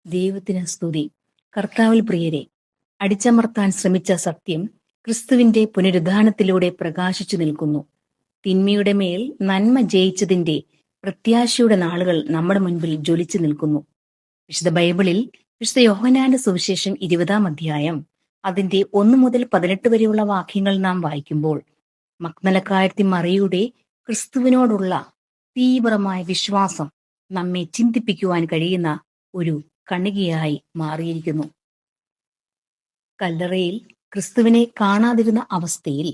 ദൈവത്തിന് സ്തുതി. കർത്താവിൽ പ്രിയരെ, അടിച്ചമർത്താൻ ശ്രമിച്ച സത്യം ക്രിസ്തുവിന്റെ പുനരുദ്ധാനത്തിലൂടെ പ്രകാശിച്ചു നിൽക്കുന്നു. തിന്മയുടെ മേൽ നന്മ ജയിച്ചതിന്റെ പ്രത്യാശയുടെ നാളുകൾ നമ്മുടെ മുൻപിൽ ജ്വലിച്ചു നിൽക്കുന്നു. വിശുദ്ധ ബൈബിളിൽ വിശുദ്ധ യോഹന്നാന്റെ സുവിശേഷം 20-ാം അധ്യായം അതിന്റെ 1 മുതൽ 18 വരെയുള്ള വാക്യങ്ങൾ നാം വായിക്കുമ്പോൾ മഗ്ദലക്കാരത്തി മറിയയുടെ ക്രിസ്തുവിനോടുള്ള തീവ്രമായ വിശ്വാസം നമ്മെ ചിന്തിപ്പിക്കുവാൻ കഴിയുന്ന ഒരു കണികയായി മാറിയിരിക്കുന്നു. കല്ലറയിൽ ക്രിസ്തുവിനെ കാണാതിരുന്ന അവസ്ഥയിൽ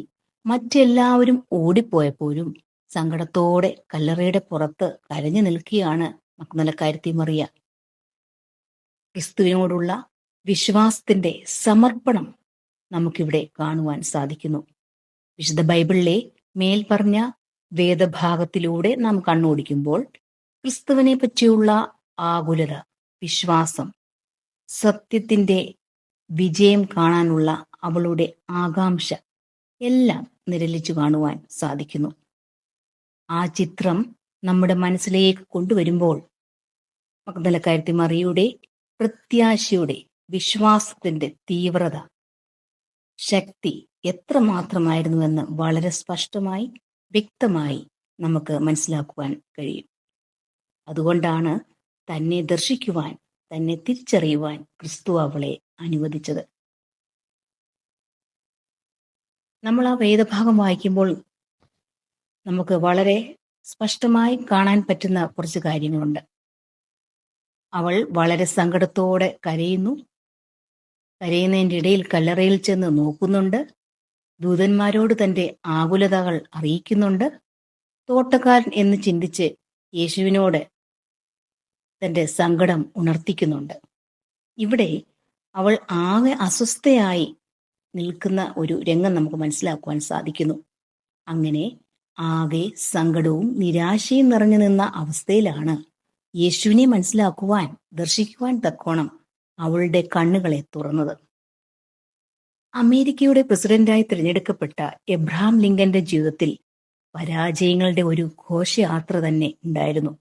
മറ്റെല്ലാവരും ഓടിപ്പോയപ്പോഴും സങ്കടത്തോടെ കല്ലറയുടെ പുറത്ത് കരഞ്ഞു നിൽക്കുകയാണ് മഗ്ദലക്കാരത്തി മറിയ. ക്രിസ്തുവിനോടുള്ള വിശ്വാസത്തിന്റെ സമർപ്പണം നമുക്കിവിടെ കാണുവാൻ സാധിക്കുന്നു. വിശുദ്ധ ബൈബിളിലെ മേൽപ്പറഞ്ഞ വേദഭാഗത്തിലൂടെ നാം കണ്ണോടിക്കുമ്പോൾ ക്രിസ്തുവിനെ പറ്റിയുള്ള ആകുലത, വിശ്വാസം, സത്യത്തിന്റെ വിജയം കാണാനുള്ള അവളുടെ ആകാംക്ഷ എല്ലാം നിഴലിച്ചു കാണുവാൻ സാധിക്കുന്നു. ആ ചിത്രം നമ്മുടെ മനസ്സിലേക്ക് കൊണ്ടുവരുമ്പോൾ മഗ്ദലക്കാരത്തി മറിയയുടെ പ്രത്യാശയുടെ, വിശ്വാസത്തിന്റെ തീവ്രത, ശക്തി എത്രമാത്രമായിരുന്നുവെന്ന് വളരെ സ്പഷ്ടമായി, വ്യക്തമായി നമുക്ക് മനസ്സിലാക്കുവാൻ കഴിയും. അതുകൊണ്ടാണ് തന്നെ ദർശിക്കുവാൻ, തന്നെ തിരിച്ചറിയുവാൻ ക്രിസ്തു അവളെ അനുവദിച്ചത്. നമ്മൾ ആ വേദഭാഗം വായിക്കുമ്പോൾ നമുക്ക് വളരെ സ്പഷ്ടമായി കാണാൻ പറ്റുന്ന കുറച്ച് കാര്യങ്ങളുണ്ട്. അവൾ വളരെ സങ്കടത്തോടെ കരയുന്നു. കരയുന്നതിൻ്റെ ഇടയിൽ കല്ലറയിൽ ചെന്ന് നോക്കുന്നുണ്ട്. ദൂതന്മാരോട് തന്റെ ആകുലതകൾ അറിയിക്കുന്നുണ്ട്. തോട്ടക്കാരൻ എന്ന് ചിന്തിച്ച് യേശുവിനോട് തന്റെ സങ്കടം ഉണർത്തിക്കുന്നുണ്ട്. ഇവിടെ അവൾ ആകെ അസ്വസ്ഥയായി നിൽക്കുന്ന ഒരു രംഗം നമുക്ക് മനസ്സിലാക്കുവാൻ സാധിക്കുന്നു. അങ്ങനെ ആകെ സങ്കടവും നിരാശയും നിറഞ്ഞു നിന്ന അവസ്ഥയിലാണ് യേശുവിനെ മനസ്സിലാക്കുവാൻ, ദർശിക്കുവാൻ തക്കോണം അവളുടെ കണ്ണുകളെ തുറന്നത്. അമേരിക്കയുടെ പ്രസിഡന്റായി തിരഞ്ഞെടുക്കപ്പെട്ട എബ്രഹാം ലിങ്കന്റെ ജീവിതത്തിൽ പരാജയങ്ങളുടെ ഒരു ഘോഷയാത്ര തന്നെ ഉണ്ടായിരുന്നു.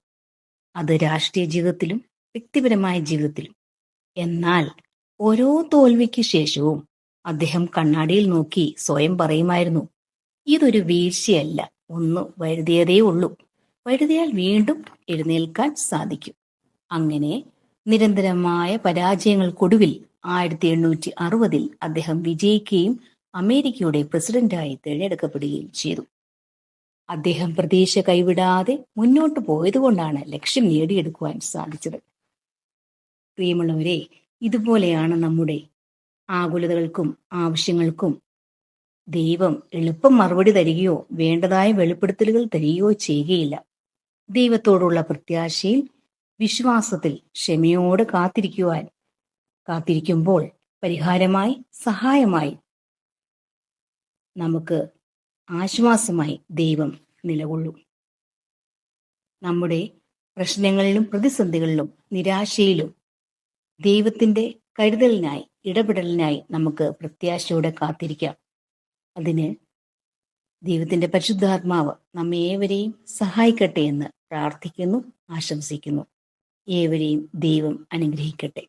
അത് രാഷ്ട്രീയ ജീവിതത്തിലും വ്യക്തിപരമായ ജീവിതത്തിലും. എന്നാൽ ഓരോ തോൽവിക്ക് ശേഷവും അദ്ദേഹം കണ്ണാടിയിൽ നോക്കി സ്വയം പറയുമായിരുന്നു, ഇതൊരു വീഴ്ചയല്ല, ഒന്ന് വഴുതിയതേ ഉള്ളൂ, വഴുതിയാൽ വീണ്ടും എഴുന്നേൽക്കാൻ സാധിക്കും. അങ്ങനെ നിരന്തരമായ പരാജയങ്ങൾക്കൊടുവിൽ 1860 അദ്ദേഹം വിജയിക്കുകയും അമേരിക്കയുടെ പ്രസിഡന്റായി തിരഞ്ഞെടുക്കപ്പെടുകയും ചെയ്തു. അദ്ദേഹം പ്രതീക്ഷ കൈവിടാതെ മുന്നോട്ട് പോയതുകൊണ്ടാണ് ലക്ഷ്യം നേടിയെടുക്കുവാൻ സാധിച്ചത്. പ്രിയമുള്ളവരെ, ഇതുപോലെയാണ് നമ്മുടെ ആകുലതകൾക്കും ആവശ്യങ്ങൾക്കും ദൈവം എളുപ്പം മറുപടി തരികയോ വേണ്ടതായ വെളിപ്പെടുത്തലുകൾ തരികയോ ചെയ്യുകയില്ല. ദൈവത്തോടുള്ള പ്രത്യാശയിൽ, വിശ്വാസത്തിൽ ക്ഷമയോടെ കാത്തിരിക്കുമ്പോൾ പരിഹാരമായി, സഹായമായി, നമുക്ക് ആശ്വാസമായി ദൈവം നിലകൊള്ളും. നമ്മുടെ പ്രശ്നങ്ങളിലും പ്രതിസന്ധികളിലും നിരാശയിലും ദൈവത്തിന്റെ കരുതലിനായി, ഇടപെടലിനായി നമുക്ക് പ്രത്യാശയോടെ കാത്തിരിക്കാം. അതിന് ദൈവത്തിന്റെ പരിശുദ്ധാത്മാവ് നമ്മെ ഏവരെയും സഹായിക്കട്ടെ എന്ന് പ്രാർത്ഥിക്കുന്നു, ആശംസിക്കുന്നു. ഏവരെയും ദൈവം അനുഗ്രഹിക്കട്ടെ.